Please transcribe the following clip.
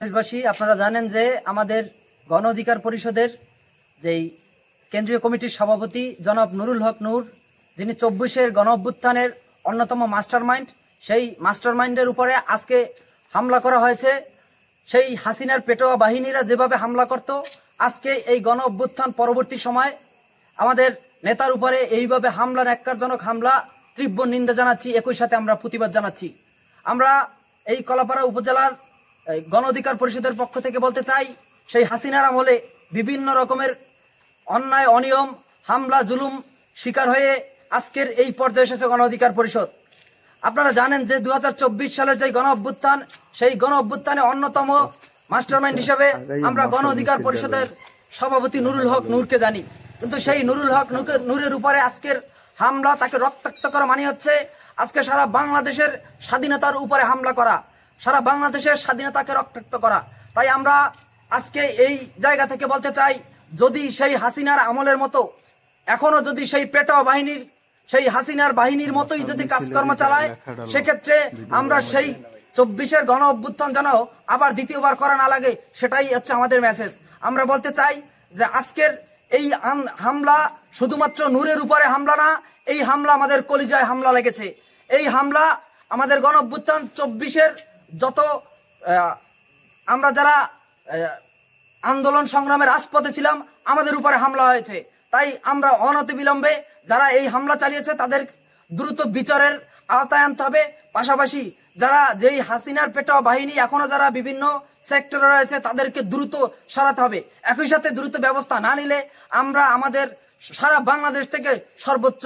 দেশবাসী, আপনারা জানেন যে আমাদের গণ অধিকার পরিষদের যেই কেন্দ্রীয় কমিটির সভাপতি জনাব নুরুল হক নূর, যিনি ২৪-এর গণ অভ্যুত্থানের অন্যতম মাস্টারমাইন্ড, সেই মাস্টারমাইন্ডের উপরে আজকে হামলা করা হয়েছে। সেই হাসিনার পেটোয়া বাহিনীরা যেভাবে হামলা করত, আজকে এই গণ অভ্যুত্থান পরবর্তী সময় আমাদের নেতার উপরে এইভাবে হামলা, ন্যাক্কারজনক হামলা, তীব্র নিন্দা জানাচ্ছি। একই সাথে আমরা প্রতিবাদ জানাচ্ছি। আমরা এই কলাপাড়া উপজেলার গণ অধিকার পরিষদের পক্ষ থেকে বলতে চাই, সেই হাসিনার আমলে বিভিন্ন রকমের অন্যায়, অনিয়ম, হামলা, জুলুম শিকার হয়ে আজকের এই পর্যায়ে এসেছে গণ অধিকার পরিষদ। আপনারা জানেন যে ২০২৪ সালের যে গণ অভ্যুত্থান, সেই গণ অভ্যুত্থানে অন্যতম মাস্টারমাইন্ড হিসেবে আমরা গণ অধিকার পরিষদের সভাপতি নুরুল হক নূরকে জানি। কিন্তু সেই নুরুল হক নূরের উপরে আজকের হামলা, তাকে রক্তাক্ত করা মানে হচ্ছে আজকে সারা বাংলাদেশের স্বাধীনতার উপরে হামলা করা, সারা বাংলাদেশের স্বাধীনতাকে রক্তাক্ত করা। তাই আমরা আজকে এই জায়গা থেকে বলতে চাই, যদি সেই হাসিনার আমলের মতো এখনো যদি সেই পেটোয়া বাহিনীর, সেই হাসিনার বাহিনীর মতোই যদি কাজকর্ম চালায়, সেক্ষেত্রে আমরা সেই ২৪-এর গণ অভ্যুত্থান যেন আবার দ্বিতীয়বার করা না লাগে, সেটাই হচ্ছে আমাদের মেসেজ। আমরা বলতে চাই যে আজকের এই হামলা শুধুমাত্র নূরের উপরে হামলা না, এই হামলা আমাদের কলিজায় হামলা লেগেছে। এই হামলা আমাদের গণ অভ্যুত্থান ২৪-এর যত আমরা যারা আন্দোলন সংগ্রামের রাজপথে ছিলাম, আমাদের উপরে হামলা হয়েছে। তাই আমরা অনতিবিলম্বে যারা এই হামলা চালিয়েছে তাদের দ্রুত বিচারের আওতায় আনতে হবে। পাশাপাশি যারা যেই হাসিনার পেটোয়া বাহিনী এখনো যারা বিভিন্ন সেক্টরে রয়েছে, তাদেরকে দ্রুত সরাতে হবে। একই সাথে দ্রুত ব্যবস্থা না নিলে আমরা আমাদের সারা বাংলাদেশ থেকে সর্বোচ্চ